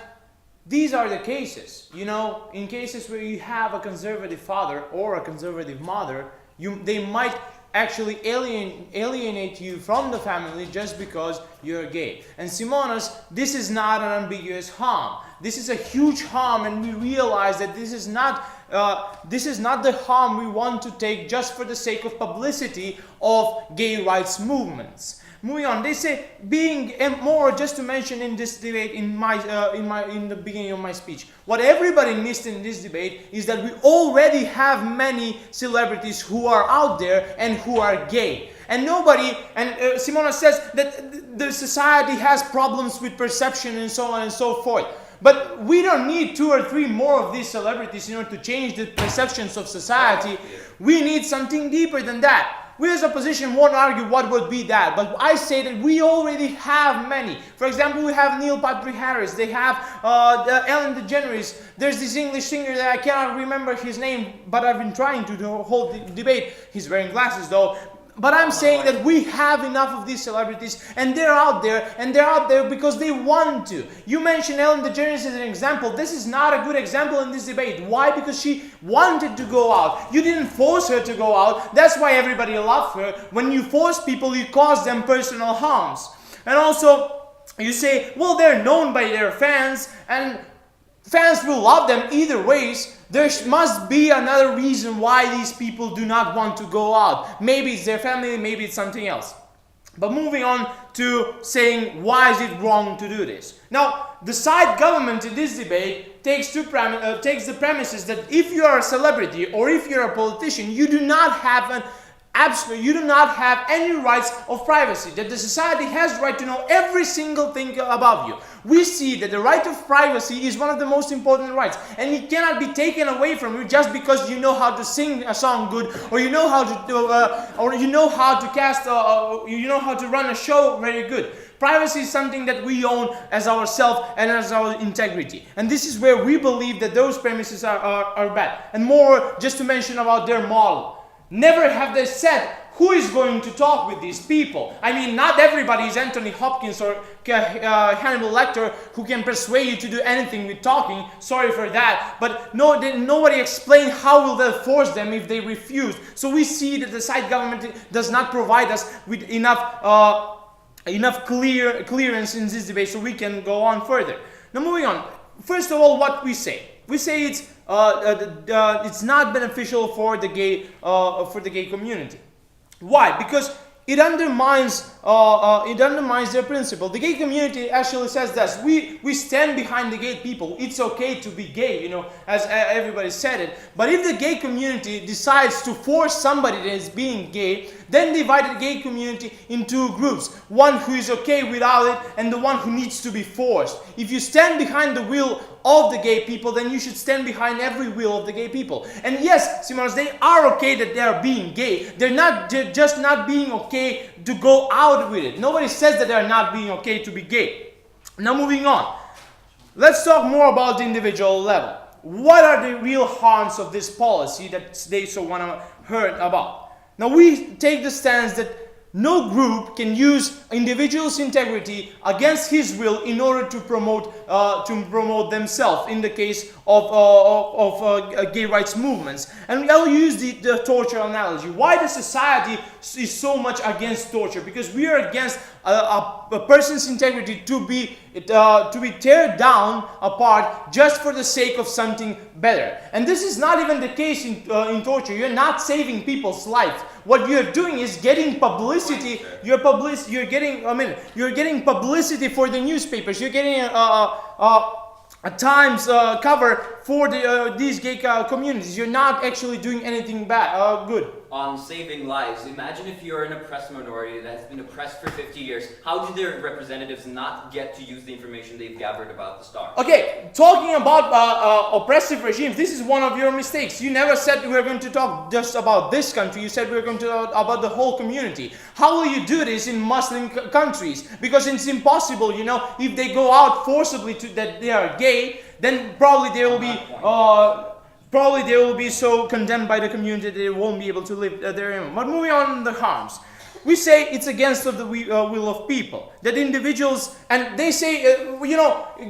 these are the cases, in cases where you have a conservative father or a conservative mother, they might actually alienate you from the family just because you're gay. And Simonas, this is not an ambiguous harm. This is a huge harm, and we realize that this is not the harm we want to take just for the sake of publicity of gay rights movements. Moving on, they say being more, just to mention in this debate, in the beginning of my speech, what everybody missed in this debate is that we already have many celebrities who are out there and who are gay. And nobody, and Simona says that the society has problems with perception and so on and so forth. But we don't need 2 or 3 more of these celebrities in order to change the perceptions of society. We need something deeper than that. We as opposition won't argue what would be that, but I say that we already have many. For example, we have Neil Patrick Harris, they have Ellen DeGeneres, there's this English singer that I cannot remember his name, but I've been trying to the whole debate. He's wearing glasses though. But I'm saying that we have enough of these celebrities, and they're out there because they want to. You mentioned Ellen DeGeneres as an example. This is not a good example in this debate. Why? Because she wanted to go out. You didn't force her to go out. That's why everybody loved her. When you force people, you cause them personal harms. And also, you say, well, they're known by their fans, and fans will love them either ways. There must be another reason why these people do not want to go out. Maybe it's their family, maybe it's something else. But moving on to saying why is it wrong to do this. Now, the side government in this debate takes the premises that if you are a celebrity or if you're a politician, you do not have any rights of privacy, that the society has the right to know every single thing about you. We see that the right of privacy is one of the most important rights, and it cannot be taken away from you just because you know how to sing a song good, or you know how to cast, you know how to run a show very good. Privacy is something that we own as ourselves and as our integrity. And this is where we believe that those premises are bad. And more, just to mention about their model. Never have they said who is going to talk with these people. I mean, not everybody is Anthony Hopkins or Hannibal Lecter who can persuade you to do anything with talking. Sorry for that. But nobody explained how will they force them if they refuse. So we see that the side government does not provide us with enough clearance in this debate so we can go on further. Now moving on. First of all, what we say. We say it's not beneficial for the gay community. Why? Because it undermines their principle. The gay community actually says this: we stand behind the gay people. It's okay to be gay, you know, as everybody said it. But if the gay community decides to force somebody that is being gay, then divide the gay community in 2 groups: one who is okay without it, and the one who needs to be forced. If you stand behind the will of the gay people, then you should stand behind every will of the gay people. And yes, Simonas, they are okay that they are being gay. They're just not being okay to go out with it. Nobody says that they are not being okay to be gay. Now moving on. Let's talk more about the individual level. What are the real harms of this policy that they so want to hear about? Now we take the stance that no group can use individual's integrity against his will in order to promote themselves in the case of gay rights movements. And I'll use the torture analogy. Why the society is so much against torture? Because we are against a person's integrity to be teared down apart just for the sake of something better. And this is not even the case in torture. You're not saving people's lives. What you're doing is getting publicity. You're getting publicity for the newspapers. You're getting a Times cover for these gay communities. You're not actually doing anything bad, good. On saving lives, imagine if you're an oppressed minority that has been oppressed for 50 years. How do their representatives not get to use the information they've gathered about the star? Okay, talking about oppressive regimes, this is one of your mistakes. You never said we were going to talk just about this country. You said we were going to talk about the whole community. How will you do this in Muslim countries? Because it's impossible, you know, if they go out forcibly that they are gay, then probably they will be so condemned by the community that they won't be able to live there. But moving on the harms. we say it's against of the will of people. That individuals, and they say,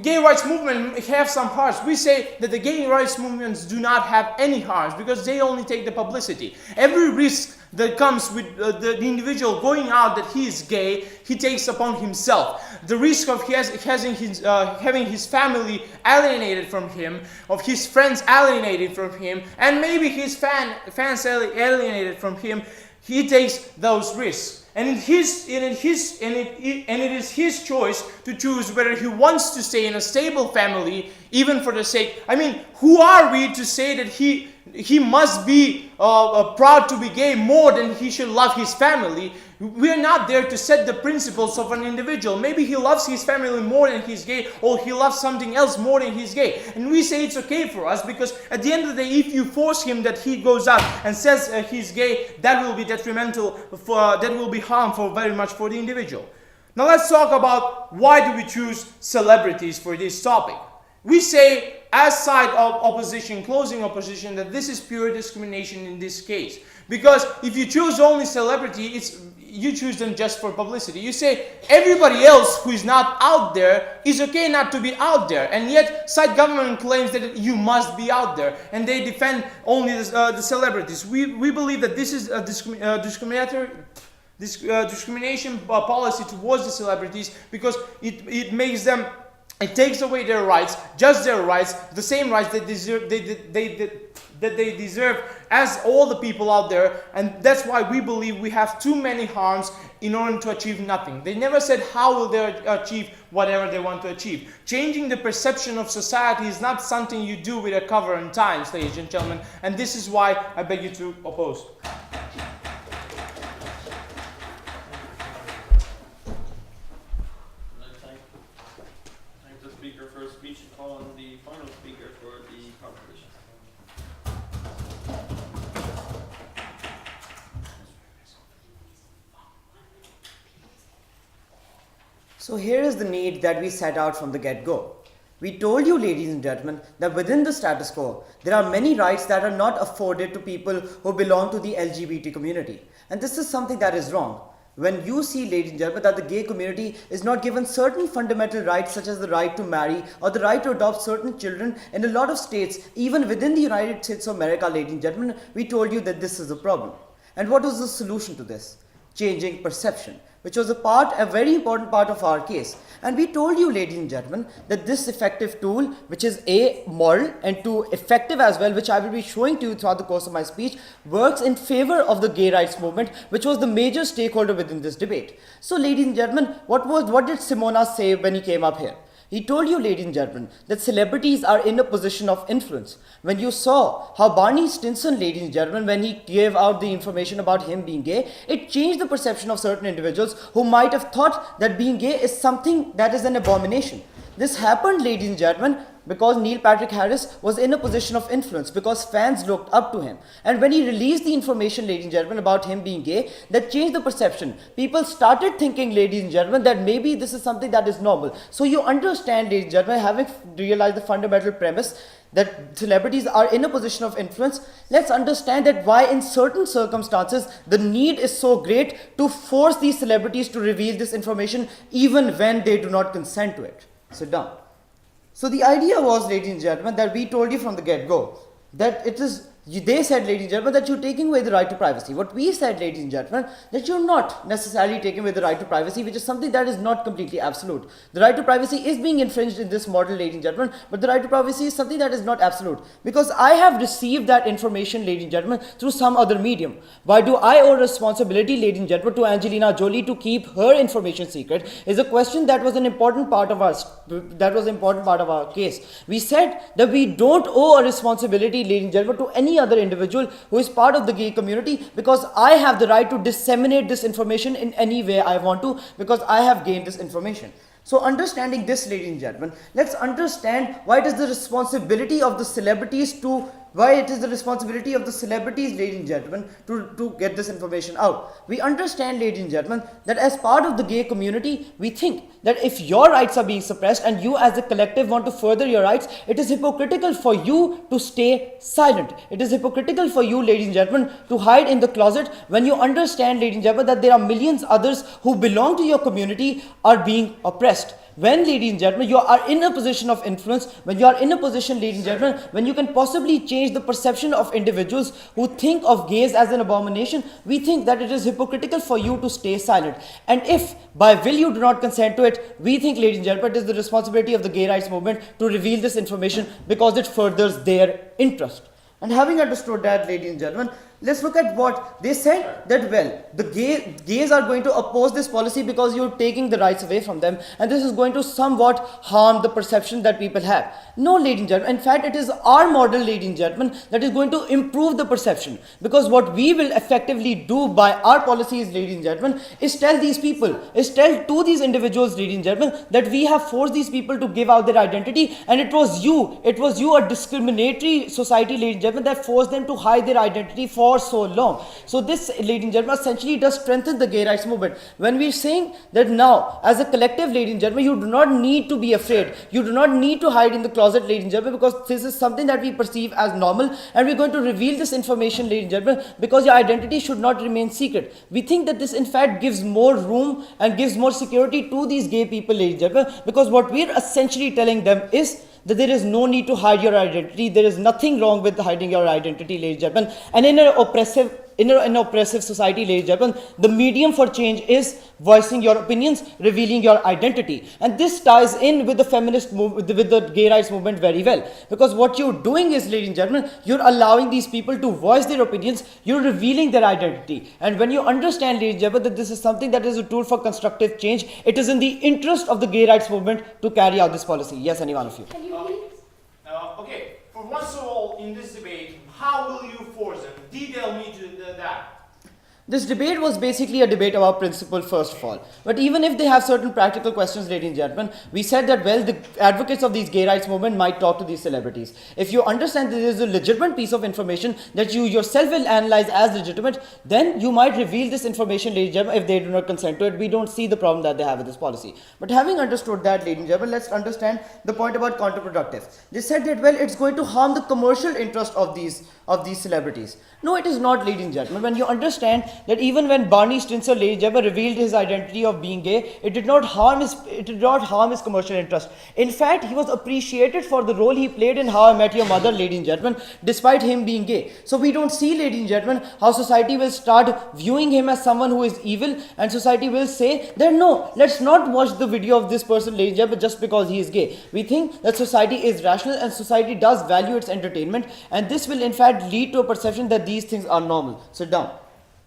gay rights movement have some harms. We say that the gay rights movements do not have any harms because they only take the publicity. Every risk that comes with the individual going out that he is gay, he takes upon himself. The risk of having his family alienated from him, of his friends alienated from him, and maybe his fans alienated from him, he takes those risks. And it is his choice to choose whether he wants to stay in a stable family, even for the sake. I mean, who are we to say that he must be proud to be gay more than he should love his family? We're not there to set the principles of an individual. Maybe he loves his family more than he's gay, or he loves something else more than he's gay. And we say it's okay for us because at the end of the day, if you force him that he goes out and says he's gay, that will be detrimental, that will be harmful very much for the individual. Now let's talk about why do we choose celebrities for this topic. We say, as side of opposition, closing opposition, that this is pure discrimination in this case. Because if you choose only celebrity, you choose them just for publicity. You say everybody else who is not out there is okay not to be out there, and yet side government claims that you must be out there, and they defend only the celebrities. We believe that this is a discrimination policy towards the celebrities because it makes them. It takes away their rights, just their rights, the same rights they deserve, that they deserve as all the people out there. And that's why we believe we have too many harms in order to achieve nothing. They never said how will they achieve whatever they want to achieve. Changing the perception of society is not something you do with a cover and times, ladies and gentlemen. And this is why I beg you to oppose. Speech and call on the final speaker for the conversation. So here is the need that we set out from the get-go. We told you, ladies and gentlemen, that within the status quo, there are many rights that are not afforded to people who belong to the LGBT community. And this is something that is wrong. When you see, ladies and gentlemen, that the gay community is not given certain fundamental rights such as the right to marry or the right to adopt certain children in a lot of states, even within the United States of America, ladies and gentlemen, we told you that this is a problem. And what was the solution to this? Changing perception, which was a very important part of our case. And we told you, ladies and gentlemen, that this effective tool, which is A, moral, and 2, effective as well, which I will be showing to you throughout the course of my speech, works in favor of the gay rights movement, which was the major stakeholder within this debate. So, ladies and gentlemen, what did Simonas say when he came up here? He told you, ladies and gentlemen, that celebrities are in a position of influence. When you saw how Barney Stinson, ladies and gentlemen, when he gave out the information about him being gay, it changed the perception of certain individuals who might have thought that being gay is something that is an abomination. This happened, ladies and gentlemen, because Neil Patrick Harris was in a position of influence, because fans looked up to him. And when he released the information, ladies and gentlemen, about him being gay, that changed the perception. People started thinking, ladies and gentlemen, that maybe this is something that is normal. So you understand, ladies and gentlemen, having realized the fundamental premise that celebrities are in a position of influence, let's understand that why in certain circumstances the need is so great to force these celebrities to reveal this information even when they do not consent to it. Sit down. So the idea was, ladies and gentlemen, that we told you from the get-go that it is, they said, ladies and gentlemen, that you're taking away the right to privacy. What we said, ladies and gentlemen, that you're not necessarily taking away the right to privacy, which is something that is not completely absolute. The right to privacy is being infringed in this model, ladies and gentlemen, but the right to privacy is something that is not absolute. Because I have received that information, ladies and gentlemen, through some other medium. Why do I owe responsibility, ladies and gentlemen, to Angelina Jolie to keep her information secret is a question that was an important part of our case. We said that we don't owe a responsibility, ladies and gentlemen, to any other individual who is part of the gay community, because I have the right to disseminate this information in any way I want to, because I have gained this information. So understanding this, ladies and gentlemen, let's understand why it is the responsibility of the celebrities to why it is the responsibility of the celebrities, ladies and gentlemen, to get this information out. We understand, ladies and gentlemen, that as part of the gay community, we think that if your rights are being suppressed and you as a collective want to further your rights, it is hypocritical for you to stay silent. It is hypocritical for you, ladies and gentlemen, to hide in the closet when you understand, ladies and gentlemen, that there are millions others who belong to your community are being oppressed. When, ladies and gentlemen, you are in a position of influence, when you are in a position, ladies and gentlemen, when you can possibly change the perception of individuals who think of gays as an abomination, we think that it is hypocritical for you to stay silent. And if by will you do not consent to it, we think, ladies and gentlemen, it is the responsibility of the gay rights movement to reveal this information because it furthers their interest. And having understood that, ladies and gentlemen, let's look at what they said, that well, the gays are going to oppose this policy because you're taking the rights away from them, and this is going to somewhat harm the perception that people have. No, ladies and gentlemen, in fact, it is our model, ladies and gentlemen, that is going to improve the perception, because what we will effectively do by our policies, ladies and gentlemen, is tell these people, is tell to these individuals, ladies and gentlemen, that we have forced these people to give out their identity, and it was you, a discriminatory society, ladies and gentlemen, that forced them to hide their identity for so long. So this, ladies and gentlemen, essentially does strengthen the gay rights movement. When we're saying that now, as a collective, ladies and gentlemen, you do not need to be afraid. You do not need to hide in the closet, ladies and gentlemen, because this is something that we perceive as normal, and we're going to reveal this information, ladies and gentlemen, because your identity should not remain secret. We think that this, in fact, gives more room and gives more security to these gay people, ladies and gentlemen, because what we're essentially telling them is that there is no need to hide your identity. There is nothing wrong with hiding your identity, ladies and gentlemen. And in an oppressive society, ladies and gentlemen, the medium for change is voicing your opinions, revealing your identity. And this ties in with the feminist movement, with the gay rights movement very well. Because what you're doing is, ladies and gentlemen, you're allowing these people to voice their opinions, you're revealing their identity. And when you understand, ladies and gentlemen, that this is something that is a tool for constructive change, it is in the interest of the gay rights movement to carry out this policy. Yes, any one of you. Okay, for once of all in this debate, how will you force them? Detail me to that. This debate was basically a debate about principle, first of all. But even if they have certain practical questions, ladies and gentlemen, we said that, well, the advocates of these gay rights movement might talk to these celebrities. If you understand that there is a legitimate piece of information that you yourself will analyze as legitimate, then you might reveal this information, ladies and gentlemen, if they do not consent to it. We don't see the problem that they have with this policy. But having understood that, ladies and gentlemen, let's understand the point about counterproductive. They said that, well, it's going to harm the commercial interest of these celebrities. No, it is not, ladies and gentlemen. When you understand that even when Barney Stinson, ladies and gentlemen, revealed his identity of being gay, it did not harm his commercial interest. In fact, he was appreciated for the role he played in How I Met Your Mother, ladies and gentlemen, despite him being gay. So we don't see, ladies and gentlemen, how society will start viewing him as someone who is evil, and society will say that no, let's not watch the video of this person, ladies and gentlemen, just because he is gay. We think that society is rational and society does value its entertainment, and this will in fact lead to a perception that these things are normal. Sit down.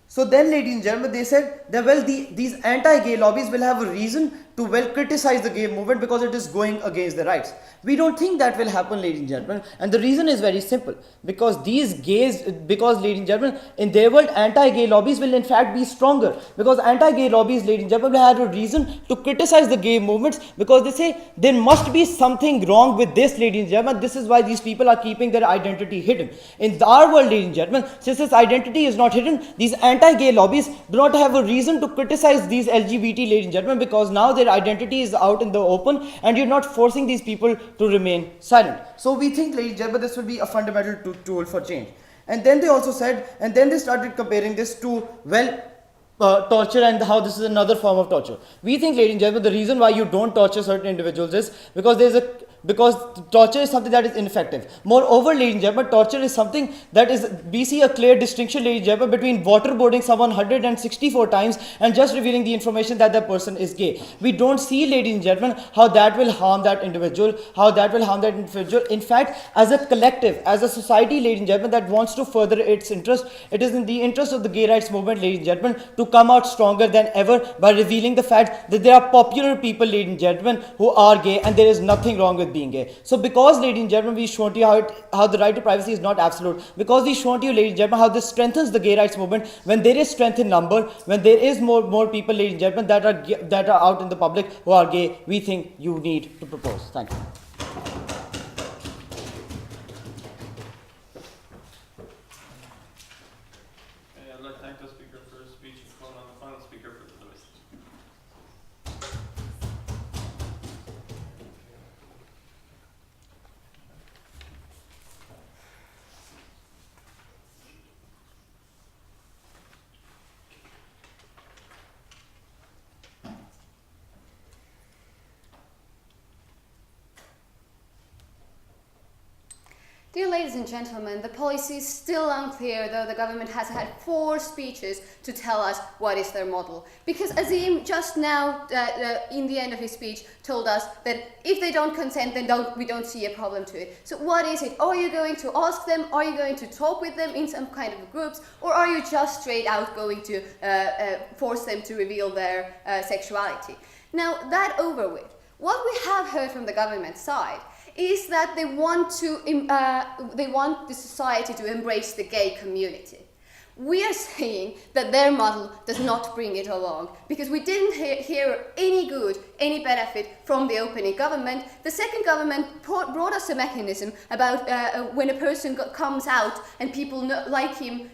So then, ladies and gentlemen, they said that, well, these anti-gay lobbies will have a reason to, well, criticize the gay movement because it is going against their rights. We don't think that will happen, ladies and gentlemen, and the reason is very simple. Because ladies and gentlemen, in their world, anti-gay lobbies will in fact be stronger. Because anti-gay lobbies, ladies and gentlemen, will have a reason to criticize the gay movements because they say there must be something wrong with this, ladies and gentlemen. This is why these people are keeping their identity hidden. In our world, ladies and gentlemen, since this identity is not hidden, these anti-gay lobbies do not have a reason to criticize these LGBT, ladies and gentlemen, because now their identity is out in the open and you're not forcing these people to remain silent. So we think, ladies and gentlemen, this will be a fundamental tool for change. And then they also said, and then they started comparing this to, well, torture and how this is another form of torture. We think, ladies and gentlemen, the reason why you don't torture certain individuals is because torture is something that is ineffective. Moreover, ladies and gentlemen, torture is something that is, we see a clear distinction, ladies and gentlemen, between waterboarding someone 164 times and just revealing the information that that person is gay. We don't see, ladies and gentlemen, how that will harm that individual, In fact, as a collective, as a society, ladies and gentlemen, that wants to further its interest, it is in the interest of the gay rights movement, ladies and gentlemen, to come out stronger than ever by revealing the fact that there are popular people, ladies and gentlemen, who are gay, and there is nothing wrong with being gay. So because, ladies and gentlemen, we shown to you how the right to privacy is not absolute, because we shown to you, ladies and gentlemen, how this strengthens the gay rights movement. When there is strength in number, when there is more people, ladies and gentlemen, that are out in the public who are gay, we think you need to propose. Thank you. Dear ladies and gentlemen, the policy is still unclear, though the government has had 4 speeches to tell us what is their model. Because Azim just now, in the end of his speech, told us that if they don't consent, then we don't see a problem to it. So what is it? Are you going to ask them? Are you going to talk with them in some kind of groups? Or are you just straight out going to force them to reveal their sexuality? Now, that over with. What we have heard from the government side is that they want the society to embrace the gay community. We are saying that their model does not bring it along, because we didn't hear any good, any benefit from the opening government. The second government brought us a mechanism about when a person comes out and people liked him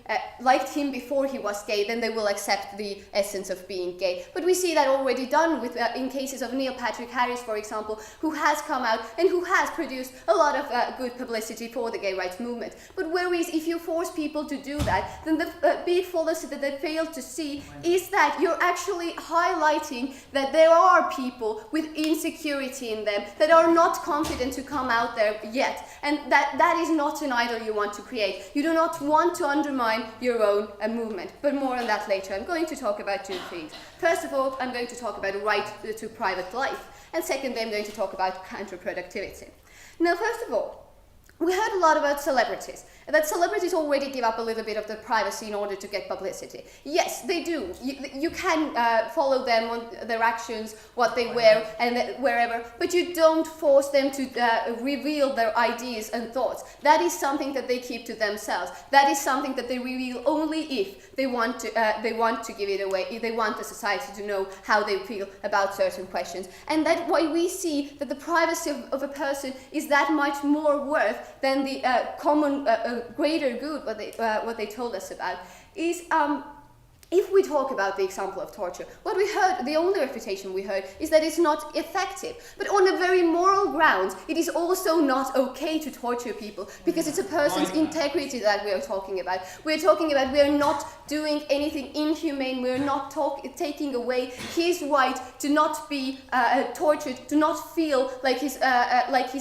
before he was gay, then they will accept the essence of being gay. But we see that already done with in cases of Neil Patrick Harris, for example, who has come out and who has produced a lot of good publicity for the gay rights movement. But whereas if you force people to do that, then the big fallacy that they fail to see is that you're actually highlighting that there are people with insecurity in them that are not confident to come out there yet, and that is not an idol you want to create. You do not want to undermine your own movement, but more on that later. I'm going to talk about 2 things. First of all, I'm going to talk about the right to private life, and secondly, I'm going to talk about counterproductivity. Now, first of all, we heard a lot about celebrities, that celebrities already give up a little bit of their privacy in order to get publicity. Yes, they do. You can follow them on their actions, what they wear, and wherever, but you don't force them to reveal their ideas and thoughts. That is something that they keep to themselves. That is something that they reveal only if they want to give it away, if they want the society to know how they feel about certain questions. And that's why we see that the privacy of a person is that much more worth than the common greater good, what they told us about, is if we talk about the example of torture, what we heard, the only refutation we heard, is that it's not effective. But on a very moral grounds, it is also not okay to torture people, because it's a person's integrity that we are talking about. We are not doing anything inhumane. We are not taking away his right to not be tortured, to not feel like his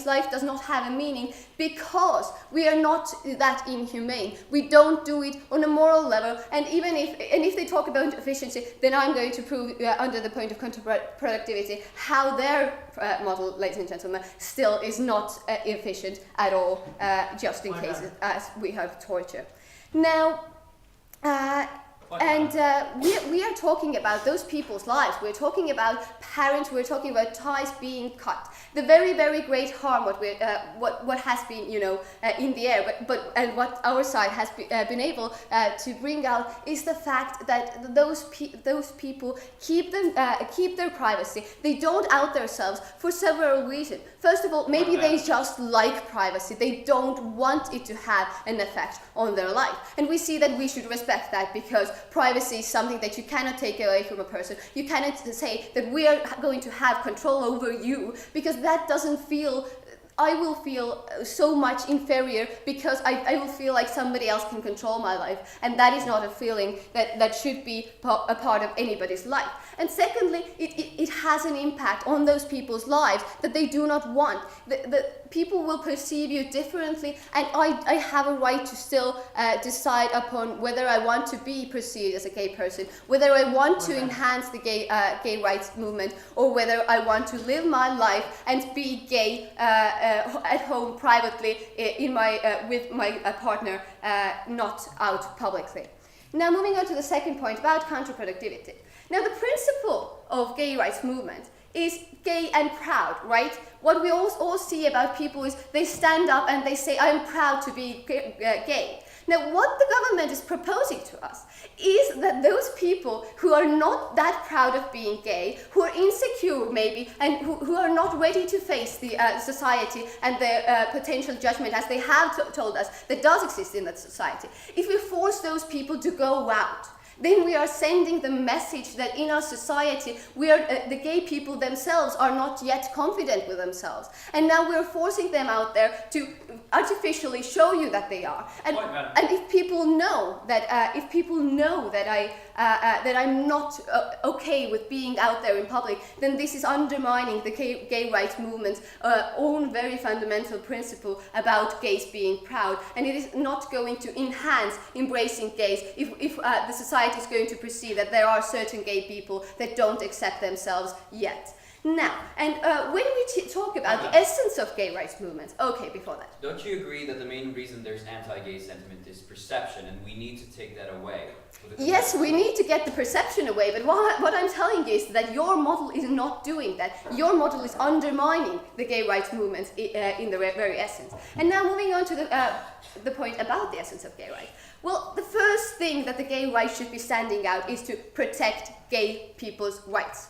life does not have a meaning, because we are not that inhumane. We don't do it on a moral level, and if they talk about efficiency, then I'm going to prove under the point of counterproductivity how their model, ladies and gentlemen, still is not efficient at all, just in cases as we have torture. Now, we are talking about those people's lives. We're talking about parents. We're talking about ties being cut. The very, very great harm what has been in the air, and what our side has been able to bring out is the fact that those people keep their privacy. They don't out themselves for several reasons. First of all, maybe they just like privacy. They don't want it to have an effect on their life, and we see that we should respect that, because privacy is something that you cannot take away from a person. You cannot say that we are going to have control over you, because that doesn't feel, I will feel so much inferior, because I will feel like somebody else can control my life, and that is not a feeling that should be a part of anybody's life. And secondly, it has an impact on those people's lives that they do not want. The people will perceive you differently, and I have a right to still decide upon whether I want to be perceived as a gay person, whether I want to enhance the gay rights movement, or whether I want to live my life and be gay at home privately with my partner, not out publicly. Now, moving on to the second point about counterproductivity. Now, the principle of gay rights movement is gay and proud, right? What we all see about people is they stand up and they say, I'm proud to be gay. Now, what the government is proposing to us is that those people who are not that proud of being gay, who are insecure maybe, and who are not ready to face the society and the potential judgment, as they have told us, that does exist in that society, if we force those people to go out, then we are sending the message that in our society, the gay people themselves are not yet confident with themselves. And now we're forcing them out there to artificially show you that they are. And if people know that, that I'm not okay with being out there in public, then this is undermining the gay rights movement's own very fundamental principle about gays being proud, and it is not going to enhance embracing gays if the society is going to perceive that there are certain gay people that don't accept themselves yet. Now, and when we talk about the essence of gay rights movements, okay, before that. Don't you agree that the main reason there's anti-gay sentiment is perception, and we need to take that away? Yes, we need to get the perception away, but what I'm telling you is that your model is not doing that. Your model is undermining the gay rights movement in the very essence. And now moving on to the point about the essence of gay rights. Well, the first thing that the gay rights should be standing out is to protect gay people's rights.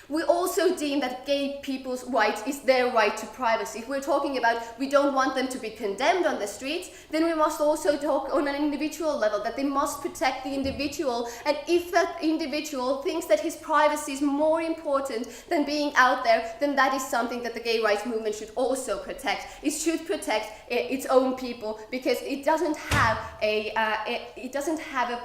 We also deem that gay people's rights is their right to privacy. If we're talking about we don't want them to be condemned on the streets, then we must also talk on an individual level, that they must protect the individual. And if that individual thinks that his privacy is more important than being out there, then that is something that the gay rights movement should also protect. It should protect its own people, because it doesn't have a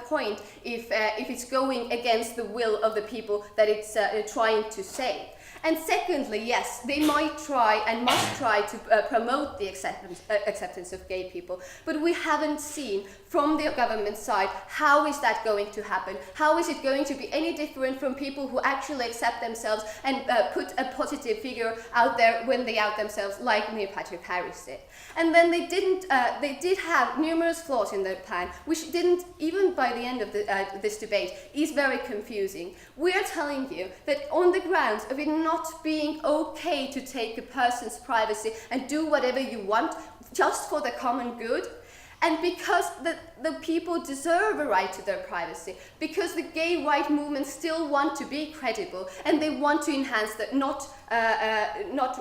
point if it's going against the will of the people that it's trying to save. And secondly, yes, they might try and must try to promote the acceptance of gay people, but we haven't seen from the government side how is that going to happen? How is it going to be any different from people who actually accept themselves and put a positive figure out there when they out themselves, like Neil Patrick Harris did? And then they did have numerous flaws in their plan, which didn't, even by the end of this debate, is very confusing. We are telling you that on the grounds of it not being okay to take a person's privacy and do whatever you want just for the common good, and because the people deserve a right to their privacy, because the gay right movement still want to be credible and they want to enhance that, not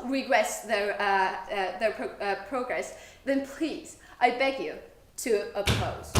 regress their progress, then please, I beg you to oppose.